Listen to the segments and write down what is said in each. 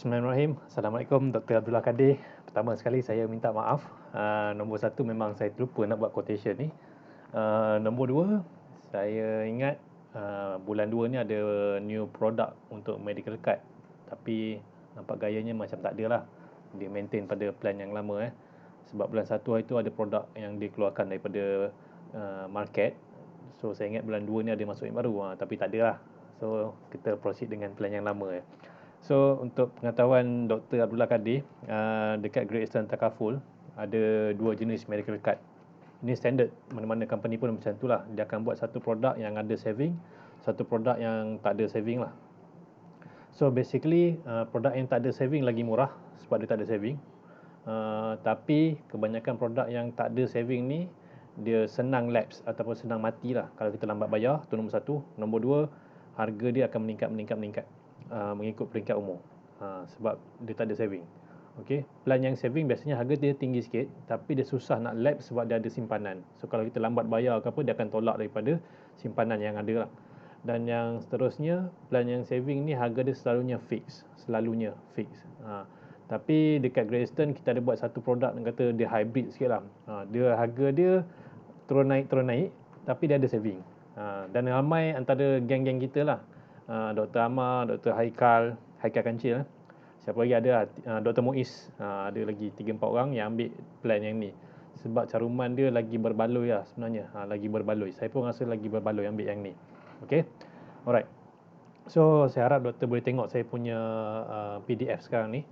Bismillahirrahmanirrahim. Assalamualaikum Dr. Abdullah Kadir. Pertama sekali saya minta maaf. Nombor satu memang saya terlupa nak buat quotation ni. Nombor dua, saya ingat bulan 2 ni ada new product untuk medical card. Tapi nampak gayanya macam tak ada lah. Dia maintain pada plan yang lama. Sebab bulan 1 itu ada produk yang dikeluarkan daripada market. So saya ingat bulan 2 ni ada masuk yang baru. Tapi tak ada lah. So kita proceed dengan plan yang lama. So untuk pengetahuan Dr. Abdullah Kadir, dekat Great Eastern Takaful ada dua jenis medical card. Ini standard, mana-mana company pun macam itulah. Dia akan buat satu produk yang ada saving, satu produk yang tak ada saving lah. So basically produk yang tak ada saving lagi murah sebab dia tak ada saving. Tapi kebanyakan produk yang tak ada saving ni dia senang lapse ataupun senang mati lah kalau kita lambat bayar. Itu nombor satu. Nombor dua, harga dia akan meningkat mengikut peringkat umur. Sebab dia tak ada saving. Okey, plan yang saving biasanya harga dia tinggi sikit tapi dia susah nak lapse sebab dia ada simpanan. So kalau kita lambat bayar ke apa, dia akan tolak daripada simpanan yang ada lah. Dan yang seterusnya, plan yang saving ni harga dia selalunya fix. Tapi dekat Great Eastern kita ada buat satu produk yang kata dia hybrid sikit lah. Dia harga dia turun naik tapi dia ada saving. Dan ramai antara geng-geng kita lah, Dr. Amar, Dr. Haikal Kancil, siapa lagi ada, Dr. Muiz, ada lagi 3-4 orang yang ambil plan yang ni. Sebab caruman dia lagi berbaloi lah sebenarnya, lagi berbaloi. Saya pun rasa lagi berbaloi ambil yang ni. Okay, alright. So saya harap doktor boleh tengok saya punya PDF sekarang ni.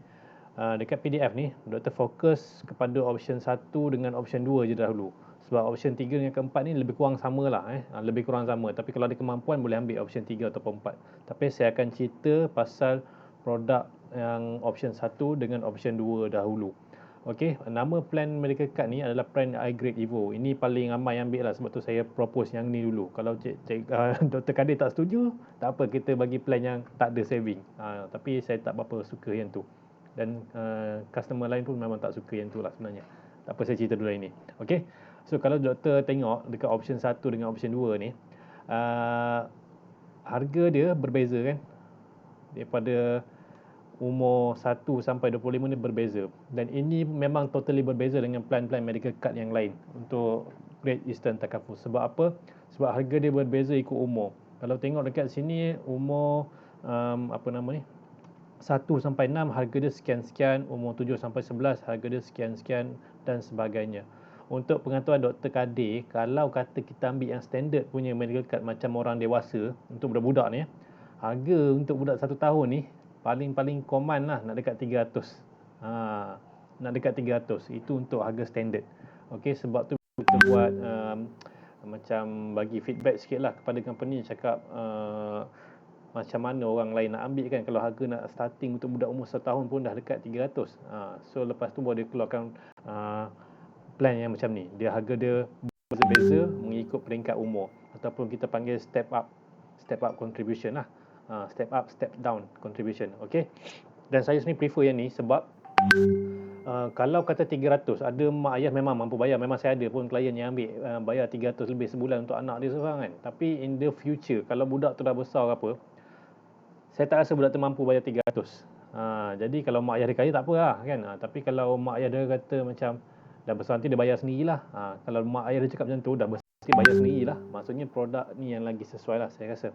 Dekat PDF ni, doktor fokus kepada option 1 dengan option 2 je dahulu. Sebab option 3 dengan keempat ni lebih kurang sama lah. Lebih kurang sama. Tapi kalau ada kemampuan boleh ambil option 3 ataupun 4. Tapi saya akan cerita pasal produk yang option 1 dengan option 2 dahulu. Okey, nama plan medical card ni adalah plan iGrade Evo. Ini paling ramai ambil lah, sebab tu saya propose yang ni dulu. Kalau Dr. Kadir tak setuju, tak apa, kita bagi plan yang tak ada saving. Tapi saya tak berapa suka yang tu. Dan customer lain pun memang tak suka yang tu lah sebenarnya. Tak apa, saya cerita dulu ini. Okey. So kalau doktor tengok dekat option 1 dengan option 2 ni, harga dia berbeza kan. Daripada umur 1 sampai 25 ni berbeza. Dan ini memang totally berbeza dengan plan-plan medical card yang lain untuk Great Eastern Takaful. Sebab apa? Sebab harga dia berbeza ikut umur. Kalau tengok dekat sini umur 1 sampai 6 harga dia sekian-sekian, umur 7 sampai 11 harga dia sekian-sekian dan sebagainya. Untuk pengetahuan Dr. Kadir, kalau kata kita ambil yang standard punya medical card macam orang dewasa untuk budak-budak ni, harga untuk budak 1 tahun ni paling-paling common lah nak dekat 300. Nak dekat 300. Itu untuk harga standard. Okey, sebab tu kita buat macam bagi feedback sikit lah kepada company, cakap macam mana orang lain nak ambil kan, kalau harga nak starting untuk budak umur 1 tahun pun dah dekat 300. So lepas tu baru dia keluarkan plan yang macam ni. Dia harga dia berbeza mengikut peringkat umur, ataupun kita panggil step up contribution lah. Step up, step down contribution. Okay. Dan saya sendiri prefer yang ni sebab kalau kata 300, ada mak ayah memang mampu bayar. Memang saya ada pun klien yang ambil bayar 300 lebih sebulan untuk anak dia seorang kan. Tapi in the future, kalau budak tu dah besar apa, saya tak rasa budak tu mampu bayar 300. Jadi kalau mak ayah dia kaya tak apa lah kan. Tapi kalau mak ayah dia kata macam dah besar nanti dia bayar sendirilah. Kalau mak ayah dia cakap macam tu, dah besar nanti bayar sendirilah. Maksudnya produk ni yang lagi sesuai lah saya rasa.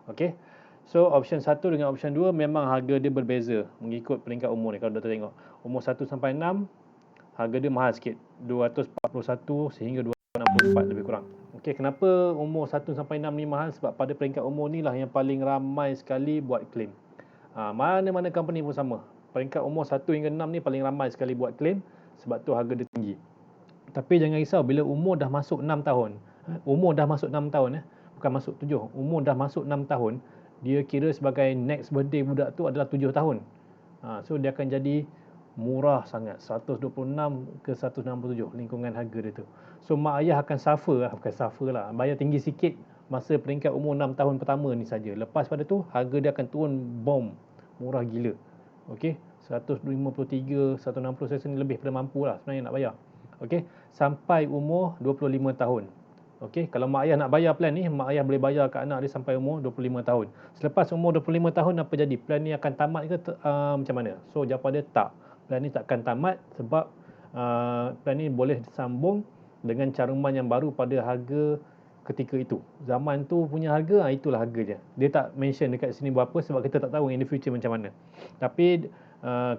Okay. So option 1 dengan option 2 memang harga dia berbeza mengikut peringkat umur ni. Kalau doktor tengok umur 1 sampai 6 harga dia mahal sikit, 241 sehingga 264 lebih kurang. Okey, kenapa umur 1 sampai 6 ni mahal? Sebab pada peringkat umur ni lah yang paling ramai sekali buat claim. Mana-mana company pun sama. Peringkat umur 1 hingga 6 ni paling ramai sekali buat claim, sebab tu harga dia tinggi. Tapi jangan risau, bila umur dah masuk 6 tahun, bukan masuk 7, umur dah masuk 6 tahun, dia kira sebagai next birthday budak tu adalah 7 tahun. So dia akan jadi murah sangat, 126 ke 167 lingkungan harga dia tu. So mak ayah akan suffer lah, bayar tinggi sikit masa peringkat umur 6 tahun pertama ni saja. Lepas pada tu harga dia akan turun bom, murah gila. Okey, 153, 160 saya sini lebih pada mampu lah sebenarnya nak bayar. Okey, sampai umur 25 tahun. Okey, kalau mak ayah nak bayar plan ni, mak ayah boleh bayar ke anak dia sampai umur 25 tahun. Selepas umur 25 tahun apa jadi? Plan ni akan tamat ke macam mana? So jawapan dia tak. Plan ni takkan tamat sebab plan ni boleh disambung dengan caruman yang baru pada harga ketika itu. Zaman tu punya harga, itulah harganya. Dia tak mention dekat sini berapa sebab kita tak tahu in the future macam mana. Tapi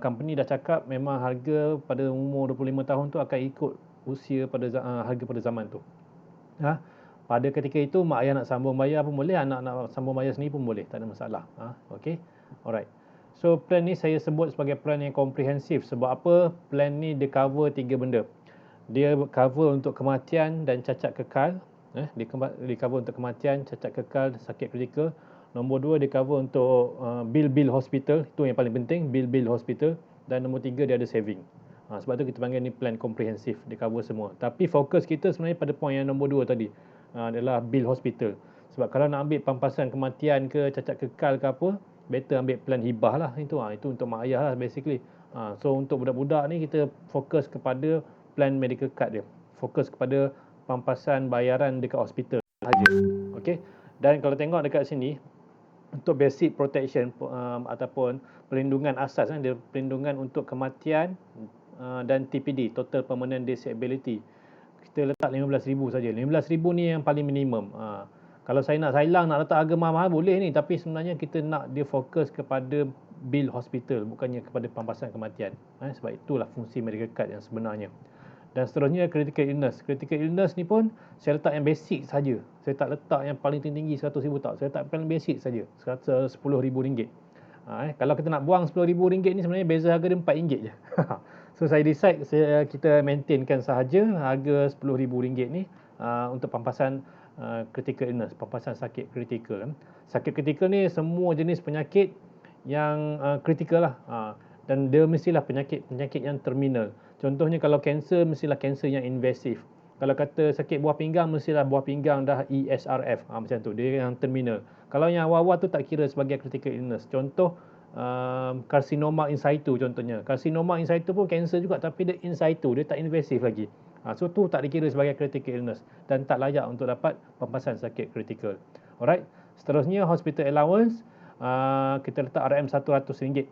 company dah cakap memang harga pada umur 25 tahun tu akan ikut usia pada harga pada zaman tu. Pada ketika itu mak ayah nak sambung bayar pun boleh, anak nak sambung bayar sendiri pun boleh, tak ada masalah. Okey. Alright. So plan ni saya sebut sebagai plan yang komprehensif. Sebab apa? Plan ni dia cover 3 benda. Dia cover untuk kematian dan cacat kekal. Dia cover untuk kematian, cacat kekal, sakit kritikal. Nombor 2 dia cover untuk bil-bil hospital. Itu yang paling penting, bil-bil hospital. Dan nombor 3 dia ada saving. Sebab tu kita panggil ni plan komprehensif. Dia cover semua. Tapi fokus kita sebenarnya pada point yang nombor 2 tadi. Adalah bil hospital. Sebab kalau nak ambil pampasan kematian ke, cacat kekal ke apa, better ambil plan hibah lah. Itu untuk mak ayah lah basically. So untuk budak-budak ni kita fokus kepada plan medical card dia. Fokus kepada pampasan bayaran dekat hospital saja. Okey. Dan kalau tengok dekat sini, untuk basic protection ataupun perlindungan asas, dia perlindungan untuk kematian dan TPD, total permanent disability. Kita letak 15,000 saja. 15,000 ni yang paling minimum. Kalau saya nak sailang, nak letak harga mahal-mahal boleh ni, tapi sebenarnya kita nak dia fokus kepada bil hospital, bukannya kepada pampasan kematian. Sebab itulah fungsi medical card yang sebenarnya. Dan seterusnya critical illness. Critical illness ni pun saya letak yang basic saja. Saya tak letak yang paling tinggi 100,000 tak. Saya letak paling basic saja, RM10,000. Kalau kita nak buang RM10,000 ni sebenarnya beza harga dia RM4 je. So saya decide kita maintainkan sahaja harga RM10,000 ni untuk pampasan critical illness, pampasan sakit kritikal. Sakit kritikal ni semua jenis penyakit yang kritikal lah. Dan dia mestilah penyakit yang terminal. Contohnya kalau kanser, mestilah kanser yang invasif. Kalau kata sakit buah pinggang, mestilah buah pinggang dah ESRF. Macam tu, dia yang terminal. Kalau yang awal-awal tu tak kira sebagai critical illness. Contoh karsinoma in situ contohnya. Karsinoma in situ pun kanser juga, tapi dia in situ, dia tak invasif lagi. So tu tak dikira sebagai critical illness dan tak layak untuk dapat pampasan sakit kritikal. Alright. Seterusnya hospital allowance, kita letak RM100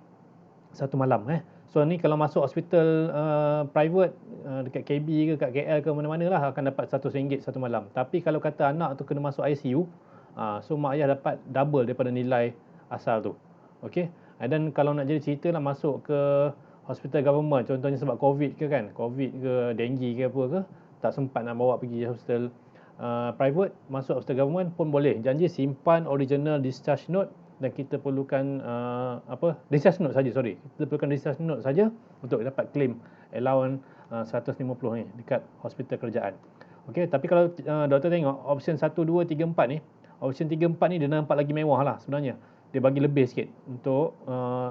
satu malam. So ni kalau masuk hospital private dekat KB ke kat KL ke mana-mana lah akan dapat RM100 satu malam. Tapi kalau kata anak tu kena masuk ICU, so mak ayah dapat double daripada nilai asal tu. Okey. Dan kalau nak jadi cerita lah masuk ke hospital government, contohnya sebab COVID ke kan, COVID ke dengue ke apa ke, tak sempat nak bawa pergi hospital private, masuk hospital government pun boleh. Janji simpan original discharge note dan kita perlukan discharge note saja, kita perlukan discharge note saja untuk dapat claim allowance 150 ni dekat hospital kerajaan. Okey, tapi kalau doktor tengok option 1, 2, 3, 4 ni, option 3, 4 ni dia nampak lagi mewah lah sebenarnya. Dia bagi lebih sikit untuk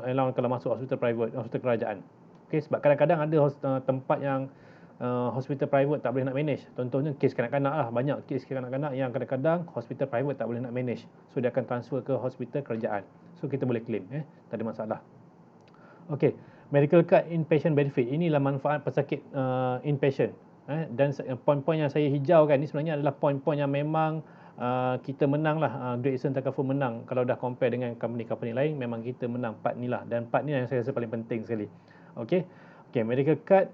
allowance kalau masuk hospital private, hospital kerajaan. Okey, sebab kadang-kadang ada tempat yang hospital private tak boleh nak manage. Contohnya kes kanak-kanak lah, banyak kes kanak-kanak yang kadang-kadang hospital private tak boleh nak manage. So dia akan transfer ke hospital kerajaan. So kita boleh claim, tak ada masalah. Okey, medical card inpatient benefit. Inilah manfaat pesakit inpatient. Dan poin-poin yang saya hijaukan ni sebenarnya adalah poin-poin yang memang kita menang lah. Great Eastern Takaful menang. Kalau dah compare dengan company-company lain, memang kita menang part ni lah. Dan part ni yang saya rasa paling penting sekali. Okey, medical card,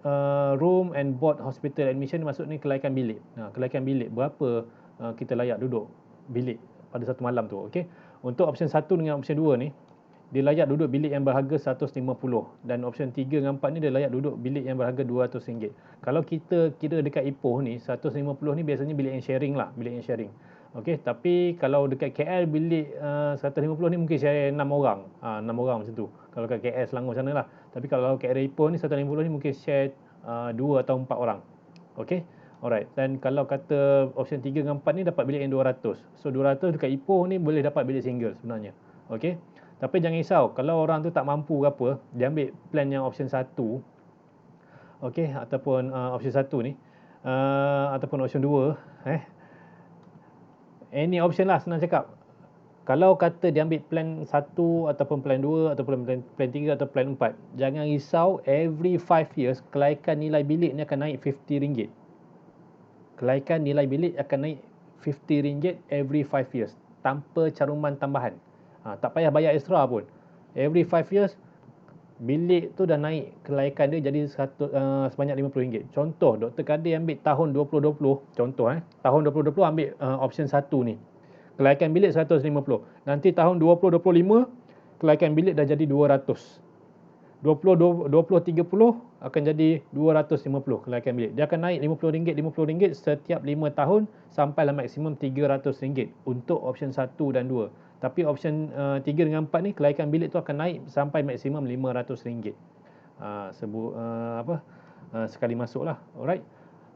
room and board hospital admission maksud ni kelaikan bilik. Kelaikan bilik, berapa kita layak duduk bilik pada satu malam tu. Okey, untuk option 1 dengan option 2 ni, dia layak duduk bilik yang berharga RM150. Dan option 3 dengan 4 ni dia layak duduk bilik yang berharga RM200. Kalau kita kira dekat Ipoh ni, RM150 ni biasanya bilik yang sharing lah, bilik yang sharing. Okey, tapi kalau dekat KL bilik 150 ni mungkin share 6 orang. 6 orang macam tu. Kalau kat KL Selangor sana lah. Tapi kalau kat area Ipoh ni 150 ni mungkin share 2 atau 4 orang. Okey. Alright. Dan kalau kata option 3 dengan 4 ni dapat bilik yang 200. So 200 dekat Ipoh ni boleh dapat bilik single sebenarnya. Okey. Tapi jangan risau, kalau orang tu tak mampu ke apa, dia ambil plan yang option 1. Okey, ataupun option 1 ni ataupun option 2, any option lah senang cakap. Kalau kata dia ambil plan 1 ataupun plan 2 ataupun plan 3 atau plan 4, jangan risau, every 5 years kelaikan nilai bilik ni akan naik RM50. Kelaikan nilai bilik akan naik RM50 every 5 years tanpa caruman tambahan. Tak payah bayar extra pun. Every 5 years bilik tu dah naik kelayakan dia jadi sebanyak RM50. Contoh Dr. Kadir ambil tahun 2020, contoh tahun 2020 ambil option 1 ni. Kelayakan bilik 150. Nanti tahun 2025 kelayakan bilik dah jadi 200. 2030 akan jadi 250 kelayakan bilik. Dia akan naik RM50 setiap 5 tahun sampailah maksimum RM300 untuk option 1 dan 2. Tapi option 3 dengan 4 ni kelayakan bilik tu akan naik sampai maksimum RM500. Sekali masuk lah. Alright.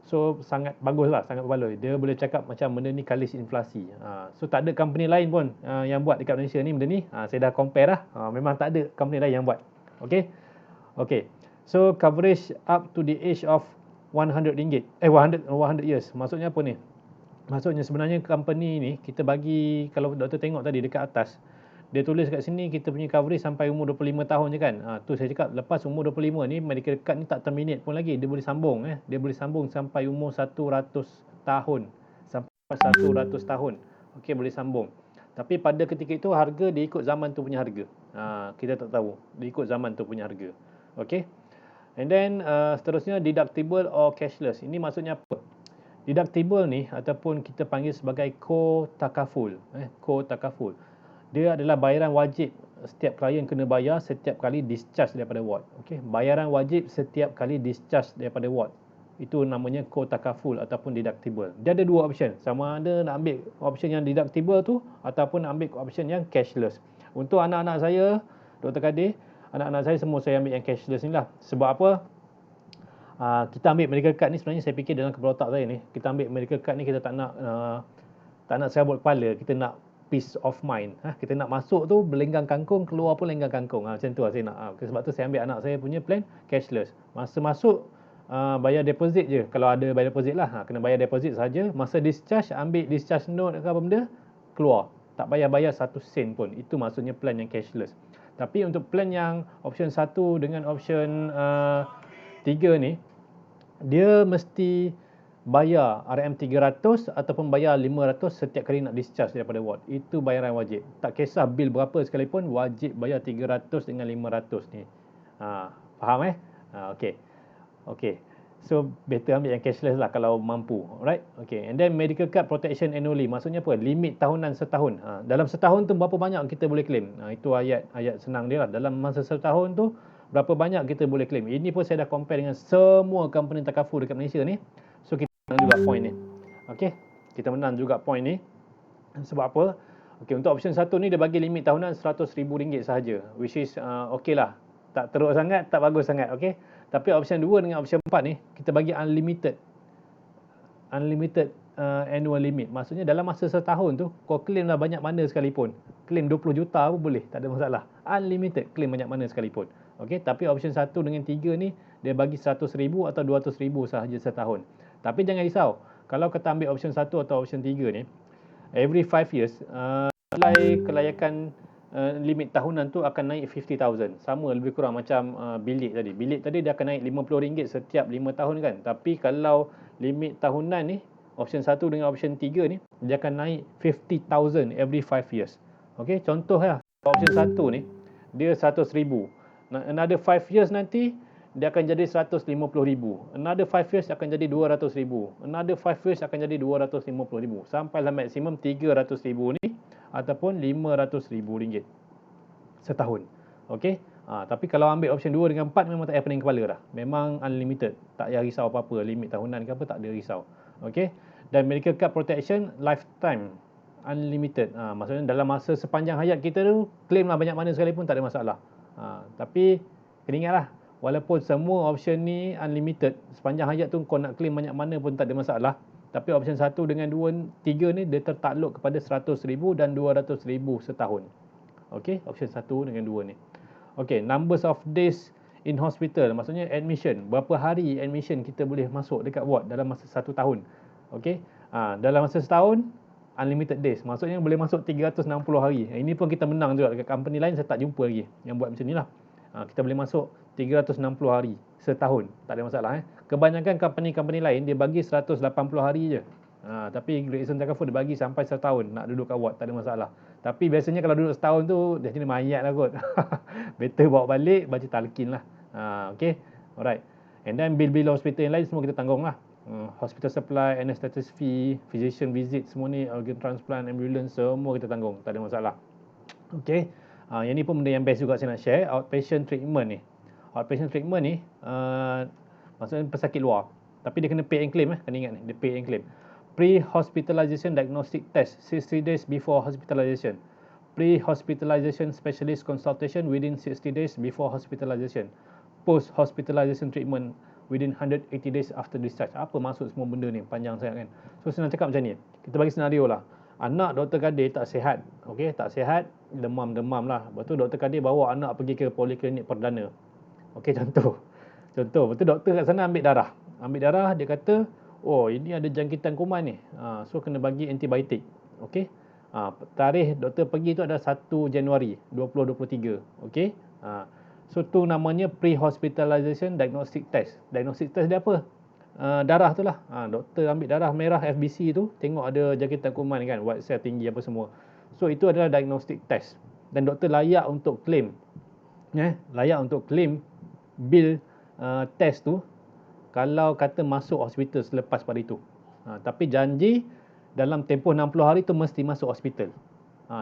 So sangat bagus lah, sangat berbaloi. Dia boleh cakap macam benda ni kalis inflasi. So tak ada company lain pun yang buat dekat Malaysia ni benda ni. Saya dah compare lah. Memang tak ada company lain yang buat. Okay. So coverage up to the age of RM100. 100 years. Maksudnya apa ni? Maksudnya sebenarnya company ni kita bagi, kalau doktor tengok tadi dekat atas, dia tulis kat sini kita punya coverage sampai umur 25 tahun je kan. Tu saya cakap lepas umur 25 ni medical card ni tak terminate pun lagi. Dia boleh sambung Dia boleh sambung sampai umur 100 tahun. Sampai 100 tahun. Okey, boleh sambung. Tapi pada ketika itu harga dia ikut zaman tu punya harga. Kita tak tahu. Dia ikut zaman tu punya harga. Okey. And then seterusnya deductible or cashless. Ini maksudnya apa? Deductible ni ataupun kita panggil sebagai co-takaful. Co-takaful. Dia adalah bayaran wajib setiap klien kena bayar setiap kali discharge daripada ward. Okey, bayaran wajib setiap kali discharge daripada ward. Itu namanya co-takaful ataupun deductible. Dia ada dua option. Sama ada nak ambil option yang deductible tu ataupun nak ambil option yang cashless. Untuk anak-anak saya, Dr. Kadir, anak-anak saya semua saya ambil yang cashless ni lah. Sebab apa? Kita ambil medical card ni sebenarnya saya fikir dalam kepala otak saya ni, kita ambil medical card ni kita tak nak serabut kepala, kita nak peace of mind. Kita nak masuk tu berlenggang kangkung, keluar pun lenggang kangkung. Macam tu lah saya nak. Sebab tu saya ambil anak saya punya plan cashless. Masa masuk bayar deposit je. Kalau ada bayar deposit lah, kena bayar deposit saja. Masa discharge ambil discharge note ke apa benda, keluar. Tak payah bayar 1 sen pun. Itu maksudnya plan yang cashless. Tapi untuk plan yang option 1 dengan option 3 ni, dia mesti bayar RM300 ataupun bayar RM500 setiap kali nak discharge daripada ward. Itu bayaran wajib. Tak kisah bil berapa sekalipun, wajib bayar RM300 dengan RM500 ni. Faham Okay. So better ambil yang cashless lah kalau mampu. Alright. Okay. And then medical card protection annually. Maksudnya apa? Limit tahunan setahun. Dalam setahun tu berapa banyak kita boleh claim? Itu ayat senang dia lah. Dalam masa setahun tu berapa banyak kita boleh claim. Ini pun saya dah compare dengan semua company takaful dekat Malaysia ni. So kita menang juga point ni. Okay. Kita menang juga point ni. Sebab apa? Okay, untuk option 1 ni dia bagi limit tahunan RM100,000 sahaja. Which is okay lah. Tak teruk sangat, tak bagus sangat. Okay. Tapi option 2 dengan option 4 ni kita bagi unlimited annual limit. Maksudnya dalam masa setahun tu kau claim lah banyak mana sekalipun. Claim 20 juta pun boleh, tak ada masalah. Unlimited, claim banyak mana sekalipun. Okey, tapi option 1 dengan 3 ni dia bagi RM100,000 atau RM200,000 sahaja setahun. Tapi jangan risau. Kalau kita ambil option 1 atau option 3 ni, every 5 years nilai kelayakan limit tahunan tu akan naik 50,000. Sama lebih kurang macam bilik tadi. Bilik tadi dia akan naik RM50 setiap 5 tahun kan. Tapi kalau limit tahunan ni, option 1 dengan option 3 ni, dia akan naik 50,000 every 5 years. Okey, contoh lah. Option 1 ni, dia RM100,000. Another 5 years nanti, dia akan jadi RM150,000. Another 5 years akan jadi RM200,000. Another 5 years akan jadi RM250,000. Sampailah maksimum RM300,000 ni ataupun RM500,000 setahun. Okey. Tapi kalau ambil option 2 dengan 4 memang tak payah pening kepala dah. Memang unlimited. Tak payah risau apa-apa. Limit tahunan ke apa tak ada risau. Okey. Dan medical card protection lifetime unlimited. Maksudnya dalam masa sepanjang hayat kita tu claim lah banyak mana sekalipun tak ada masalah. Tapi kena ingatlah, walaupun semua option ni unlimited, sepanjang hayat tu kau nak claim banyak mana pun tak ada masalah. Tapi option 1 dengan 2, 3 ni dia tertakluk kepada RM100,000 dan RM200,000 setahun. Okey, option 1 dengan 2 ni. Okey, numbers of days in hospital, maksudnya admission, berapa hari admission kita boleh masuk dekat ward dalam masa 1 tahun. Okey. Dalam masa setahun unlimited days, maksudnya boleh masuk 360 hari. Ini pun kita menang juga dekat company lain, saya tak jumpa lagi yang buat macam ni lah. Kita boleh masuk 360 hari setahun, tak ada masalah. Kebanyakan company-company lain dia bagi 180 hari je. Tapi Great Eastern Takafu dia bagi sampai setahun nak duduk kat ward, tak ada masalah. Tapi biasanya kalau duduk setahun tu dah jadi mayat lah kot. Better bawa balik, baca talqin lah. Okay, alright. And then bil-bil hospital yang lain semua kita tanggung lah. Hospital supply, anesthetic fee, physician visit, semua ni, organ transplant, ambulance, semua kita tanggung, tak ada masalah. Okay, yang ni pun benda yang best juga saya nak share. Outpatient treatment ni. Outpatient treatment ni maksudnya pesakit luar, tapi dia kena pay and claim, kena ingat ni, dia pay and claim. Pre-hospitalization diagnostic test 60 days before hospitalization. Pre-hospitalization specialist consultation within 60 days before hospitalization. Post-hospitalization treatment within 180 days after discharge. Apa maksud semua benda ni? Panjang sangat kan. So senang cakap macam ni. Kita bagi senario lah. Anak Dr. Kadir tak sihat. Okay, tak sihat, demam-demam lah. Lepas tu Dr. Kadir bawa anak pergi ke poliklinik perdana. Okay, contoh. Betul doktor kat sana ambil darah. Dia kata, oh ini ada jangkitan kuman ni. So kena bagi antibiotik. Okey. Tarikh doktor pergi tu adalah 1 Januari 2023. Okey. So tu namanya pre-hospitalization diagnostic test. Diagnostic test dia apa? Darah tu lah. Doktor ambil darah merah FBC tu, tengok ada jangkitan kuman kan, white cell tinggi apa semua. So itu adalah diagnostic test. Dan doktor layak untuk claim. Layak untuk claim bil test tu kalau kata masuk hospital selepas pada itu. Tapi janji dalam tempoh 60 hari tu mesti masuk hospital.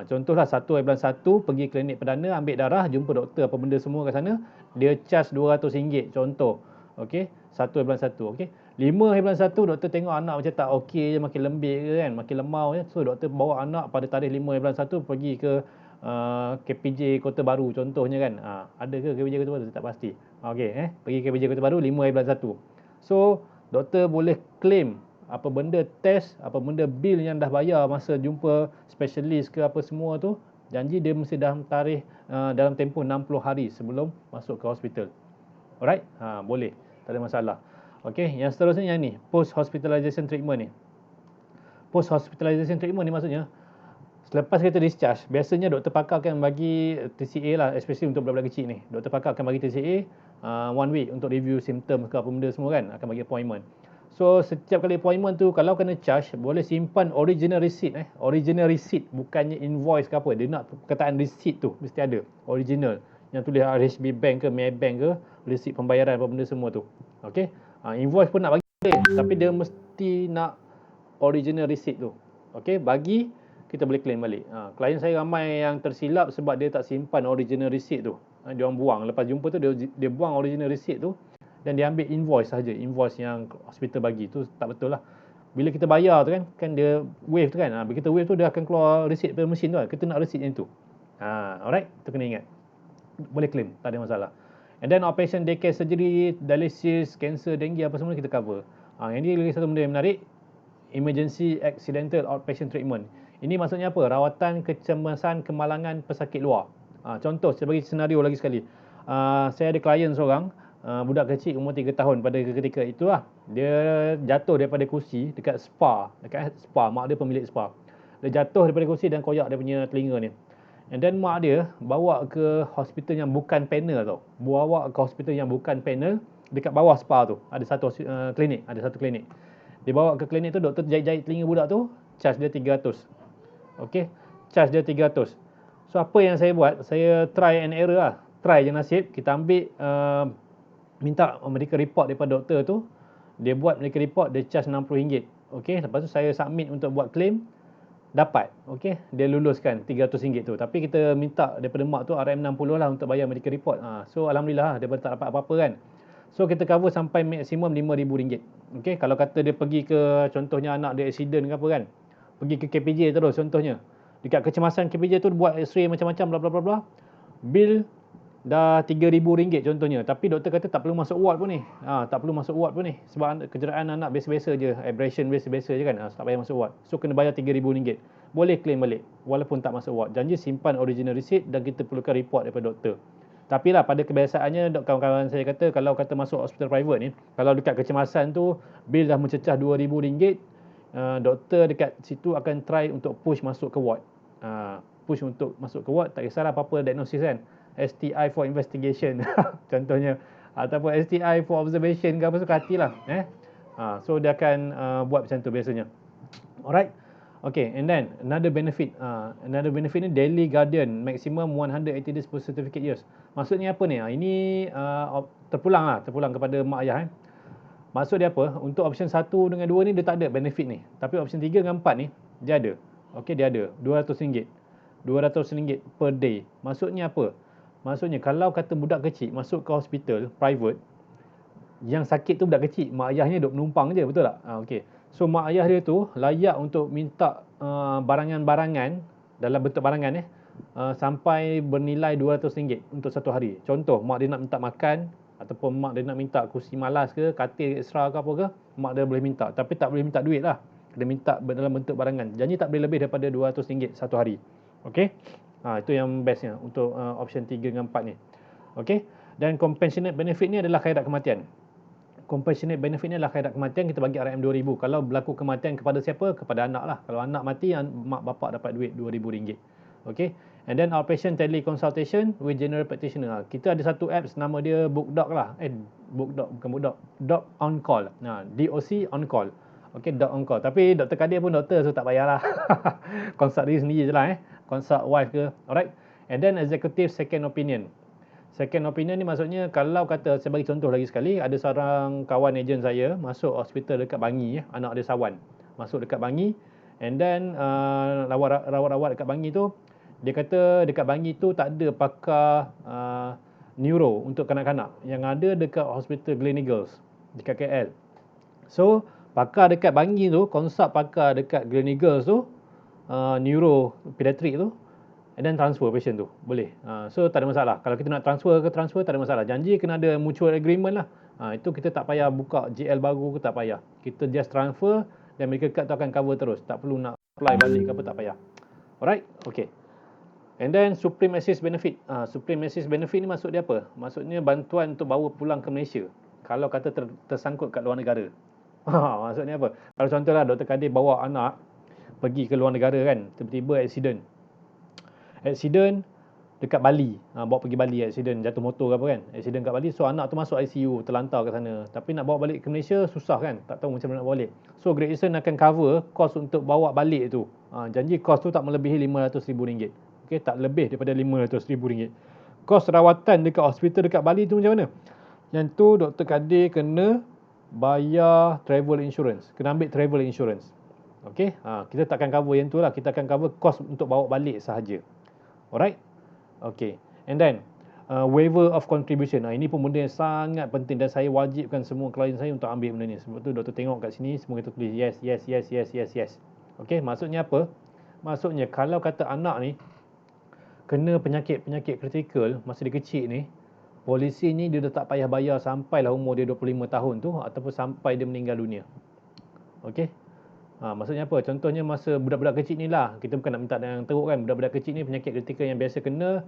Contohlah 1 bulan 1 pergi klinik perdana, ambil darah, jumpa doktor apa benda semua kat sana, dia charge RM200 contoh. Okey, 1 bulan 1. Okey. 5 bulan 1 doktor tengok anak macam tak okey je, makin lembik ke kan, makin lemau je. So doktor bawa anak pada tarikh 5 bulan 1 pergi ke KPJ Kota Baru contohnya kan. Ada ke KPJ Kota Baru? Tak pasti. Okey, pergi KPJ Kota Baru 5 bulan 1. So doktor boleh claim apa benda test, apa benda bil yang dah bayar masa jumpa specialist ke apa semua tu, janji dia mesti dah tarikh dalam tempoh 60 hari sebelum masuk ke hospital. Alright, boleh, tak ada masalah. Okey, yang seterusnya yang ni, post hospitalization treatment ni. Post hospitalization treatment ni maksudnya selepas kita discharge, biasanya doktor pakar akan bagi TCA lah, especially untuk budak-budak kecil ni. Doktor pakar akan bagi TCA 1 week untuk review simptom ke apa benda semua kan, akan bagi appointment. So setiap kali appointment tu kalau kena charge, boleh simpan original receipt. Original receipt, bukannya invoice ke apa. Dia nak perkataan receipt tu mesti ada original, yang tulis RHB Bank ke Maybank ke, receipt pembayaran apa benda semua tu. Okey, invoice pun nak bagi, tapi dia mesti nak original receipt tu. Okey, bagi kita boleh claim balik. Klien saya ramai yang tersilap sebab dia tak simpan original receipt tu. Dia orang buang, lepas jumpa tu dia buang original receipt tu dan dia ambil invoice saja, invoice yang hospital bagi tu tak betul lah. Bila kita bayar tu kan dia wave tu kan. Bila kita wave tu dia akan keluar receipt daripada mesin tu kan. Kita nak receipt yang tu. Alright, tu kena ingat. Boleh claim, tak ada masalah. And then outpatient daycare surgery, dialysis, cancer, dengue apa semua kita cover. Yang ni lagi satu benda yang menarik, emergency accidental outpatient treatment. Ini maksudnya apa? Rawatan kecemasan kemalangan pesakit luar. Contoh, saya bagi senario lagi sekali. Saya ada klien seorang, budak kecil umur 3 tahun pada ketika itulah. Dia jatuh daripada kursi dekat spa, mak dia pemilik spa. Dia jatuh daripada kursi dan koyak dia punya telinga ni. And then mak dia bawa ke hospital yang bukan panel tau. Bawa ke hospital yang bukan panel dekat bawah spa tu. Ada satu klinik, Dia bawa ke klinik tu, doktor jahit-jahit telinga budak tu, charge dia 300. Okey, charge dia 300. So apa yang saya buat, saya try and error lah. Try je nasib, kita ambil minta medical report daripada doktor tu. Dia buat medical report, dia charge RM60. Okey, lepas tu saya submit untuk buat claim, dapat. Okey, dia luluskan RM300 tu. Tapi kita minta daripada mak tu RM60 lah untuk bayar medical report. So alhamdulillah dia tak dapat apa-apa kan. So kita cover sampai maksimum RM5,000. Okey, kalau kata dia pergi ke, contohnya anak dia accident ke apa kan, pergi ke KPJ terus contohnya, dekat kecemasan KPJ tu buat x-ray macam-macam bla bla bla bla, bil dah RM3,000 contohnya, tapi doktor kata tak perlu masuk ward pun ni. Tak perlu masuk ward pun ni sebab kecederaan anak biasa-biasa je, abrasion biasa-biasa je kan. Tak payah masuk ward. So kena bayar RM3,000. Boleh claim balik walaupun tak masuk ward. Janji simpan original receipt dan kita perlukan report daripada doktor. Tapi lah pada kebiasaannya kawan-kawan saya kata, kalau kata masuk hospital private ni, kalau dekat kecemasan tu bil dah mencecah RM2,000, doktor dekat situ akan try untuk push masuk ke ward. Push untuk masuk ke ward, tak kisahlah apa-apa diagnosis kan. STI for investigation contohnya, ataupun STI for observation ke apa, suka hati lah. So dia akan buat macam tu biasanya. Alright. Okay, and then another benefit ni Daily Guardian maximum 180 days per certificate years. Maksudnya apa ni? Ini terpulang kepada mak ayah. Maksud dia apa? Untuk option 1 dengan 2 ni dia tak ada benefit ni. Tapi option 3 dengan 4 ni dia ada. Okey, dia ada RM200. RM200 per day. Maksudnya apa? Maksudnya kalau kata budak kecil masuk ke hospital private, yang sakit tu budak kecil, mak ayahnya duk menumpang je, betul tak? Okey. So mak ayah dia tu layak untuk minta barangan-barangan dalam bentuk barangan sampai bernilai RM200 untuk satu hari. Contoh, mak dia nak minta makan ataupun mak dia nak minta kursi malas ke, katil ekstra ke apa ke, mak dia boleh minta. Tapi tak boleh minta duit lah. Dia minta dalam bentuk barangan. Janji tak boleh lebih daripada RM200 satu hari. Okey. Itu yang bestnya untuk option 3 dengan 4 ni. Okey. Dan compassionate benefit ni adalah khairat kematian. Compassionate benefit ni adalah khairat kematian, kita bagi RM2,000. Kalau berlaku kematian kepada siapa? Kepada anak lah. Kalau anak mati, mak bapak dapat duit RM2,000. Okay. And then outpatient teleconsultation with general practitioner. Kita ada satu apps nama dia BookDoc lah. BookDoc bukan BookDoc. Doc on call. DOC on call. Okay, Doc on call. Tapi Dr. Kadir pun doktor, so tak payahlah. Consult diri sendiri je lah. Consult wife ke. Alright. And then executive second opinion. Second opinion ni maksudnya kalau kata, saya bagi contoh lagi sekali, ada seorang kawan ejen saya masuk hospital dekat Bangi, anak dia sawan. Masuk dekat Bangi, and then rawat-rawat dekat Bangi tu, dia kata dekat Bangi tu tak ada pakar neuro untuk kanak-kanak. Yang ada dekat hospital Gleneagles dekat KL. So, pakar dekat Bangi tu, konsult pakar dekat Gleneagles tu, neuro pediatrik tu, and then transfer patient tu. Boleh. So tak ada masalah. Kalau kita nak transfer tak ada masalah. Janji kena ada mutual agreement lah. Itu kita tak payah buka GL baru ke, tak payah. Kita just transfer dan medical card tu akan cover terus. Tak perlu nak apply balik ke apa, tak payah. Alright? Okay. And then Supreme Assist Benefit. Supreme Assist Benefit ni maksud dia apa? Maksudnya bantuan untuk bawa pulang ke Malaysia. Kalau kata tersangkut kat luar negara. Maksudnya apa? Kalau contohlah Dr. Kadir bawa anak pergi ke luar negara kan, tiba-tiba accident dekat Bali, bawa pergi Bali, accident jatuh motor ke apa kan, accident kat Bali, so anak tu masuk ICU, terlantar ke sana, tapi nak bawa balik ke Malaysia susah kan, tak tahu macam mana nak bawa balik. So Great Eastern akan cover kos untuk bawa balik tu. Janji kos tu tak melebihi RM500,000. Okey, tak lebih daripada RM500,000. Kos rawatan dekat hospital dekat Bali tu macam mana? Yang tu Dr. Kadir kena bayar travel insurance, kena ambil travel insurance. Okey, kita takkan cover yang tu lah, kita akan cover kos untuk bawa balik sahaja. Alright. Okay. And then waiver of contribution. Ini pun benda yang sangat penting dan saya wajibkan semua klien saya untuk ambil benda ni. Sebab tu doktor tengok kat sini semua kita tulis yes. Okay, maksudnya apa? Maksudnya kalau kata anak ni kena penyakit kritikal masa dia kecil ni, polisi ni dia dah tak payah bayar sampailah umur dia 25 tahun tu ataupun sampai dia meninggal dunia. Okay. Maksudnya apa? Contohnya masa budak-budak kecil ni lah, kita bukan nak minta yang teruk kan, budak-budak kecil ni penyakit kritikal yang biasa kena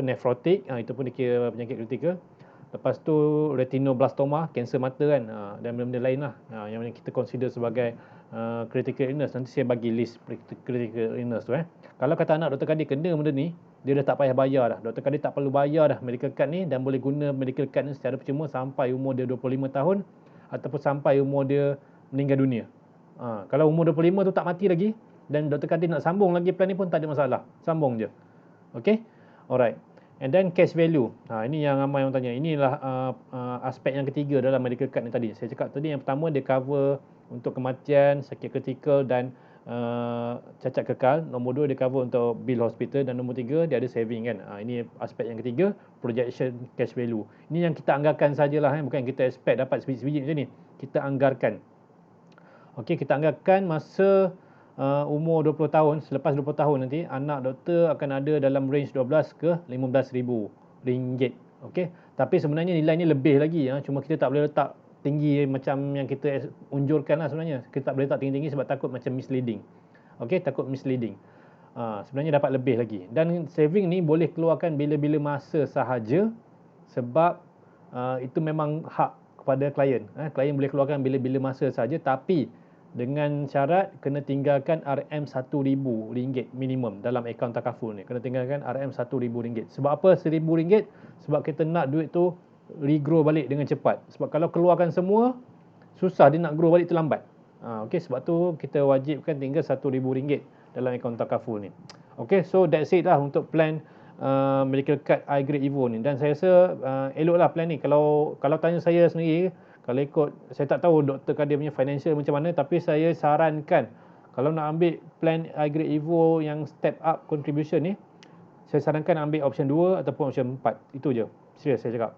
nefrotik, itu pun dikira penyakit kritikal. Lepas tu retinoblastoma, kanser mata kan, dan benda-benda lain lah, yang mana kita consider sebagai critical illness. Nanti saya bagi list critical illness tu. Kalau kata anak Dr. Kadir kena benda ni, dia dah tak payah bayar dah. Dr. Kadir tak perlu bayar dah medical card ni dan boleh guna medical card ni secara percuma sampai umur dia 25 tahun ataupun sampai umur dia meninggal dunia. Kalau umur 25 tu tak mati lagi dan Dr. Kadir nak sambung lagi plan ni pun tak ada masalah. Sambung je. Okay? Alright. And then cash value. Ini yang ramai orang tanya. Inilah aspek yang ketiga dalam medical card ni tadi. Saya cakap tadi yang pertama dia cover untuk kematian, sakit kritikal dan cacat kekal. Nombor 2 dia cover untuk bill hospital dan nombor 3 dia ada saving kan. Ini aspek yang ketiga, projection cash value. Ini yang kita anggarkan sajalah, bukan kita expect dapat sebiji-sebiji macam ni. Kita anggarkan. Okey, kita anggarkan masa umur 20 tahun, selepas 20 tahun nanti anak doktor akan ada dalam range 12 ke 15 ribu ringgit. Okey, tapi sebenarnya nilai ni lebih lagi, cuma kita tak boleh letak tinggi macam yang kita unjurkan lah sebenarnya. Kita tak boleh letak tinggi-tinggi sebab takut macam misleading. Okey, takut misleading. Sebenarnya dapat lebih lagi. Dan saving ni boleh keluarkan bila-bila masa sahaja sebab itu memang hak kepada klien. Klien boleh keluarkan bila-bila masa sahaja, tapi dengan syarat kena tinggalkan RM1,000 minimum dalam akaun takaful ni. Kena tinggalkan RM1,000. Sebab apa RM1,000? Sebab kita nak duit tu regrow balik dengan cepat. Sebab kalau keluarkan semua, susah dia nak grow balik terlambat. Okey, sebab tu kita wajibkan tinggal RM1,000 dalam akaun takaful ni. Okey, so that's it lah untuk plan medical card iGrade Evo ni. Dan saya rasa eloklah plan ni. Kalau tanya saya sendiri, kalau ikut, saya tak tahu Dr. Kadir punya financial macam mana, tapi saya sarankan kalau nak ambil plan iGrade Evo yang step up contribution ni, saya sarankan ambil option 2 ataupun option 4. Itu je. Serius saya cakap.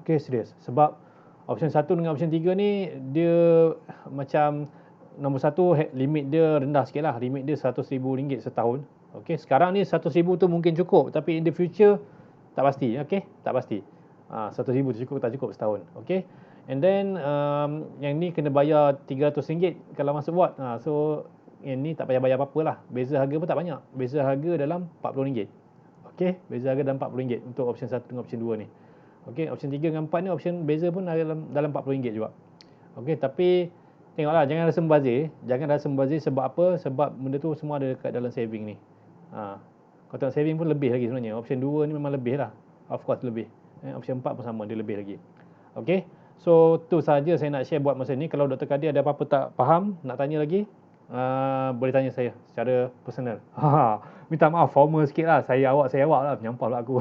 Okey, serius. Sebab option 1 dengan option 3 ni dia macam nombor 1 limit dia rendah sikit lah. Limit dia RM100,000 setahun. Okey, sekarang ni RM100,000 tu mungkin cukup, tapi in the future tak pasti. Okey, tak pasti. RM100,000 tu cukup tak cukup setahun. Okey. And then yang ni kena bayar RM300 kalau masuk ward. So yang ni tak payah bayar apa-apa lah. Beza harga pun tak banyak. Beza harga dalam RM40. Okey, beza harga dalam RM40 untuk option 1 dengan option 2 ni. Okey, option 3 dengan 4 ni option beza pun dalam RM40 juga. Okey, tapi tengoklah, jangan rasa membazir. Jangan rasa membazir sebab apa? Sebab benda tu semua ada dekat dalam saving ni. Kalau tengok saving pun lebih lagi sebenarnya. Option 2 ni memang lebih lah. Of course lebih. Option 4 pun sama, dia lebih lagi. Okey, so tu saja saya nak share buat masa ni. Kalau Dr. Kadir ada apa-apa tak faham, nak tanya lagi, boleh tanya saya secara personal. Minta maaf formal sikit lah. Saya awak lah. Menyampah pula aku.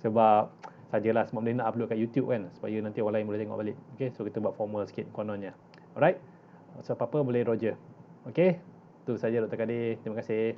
Sebab sajalah, sebab benda nak upload kat YouTube kan, supaya nanti orang lain boleh tengok balik. Okay, so kita buat formal sikit kononnya. Alright, so apa-apa boleh Roger. Okay, tu saja Dr. Kadir. Terima kasih.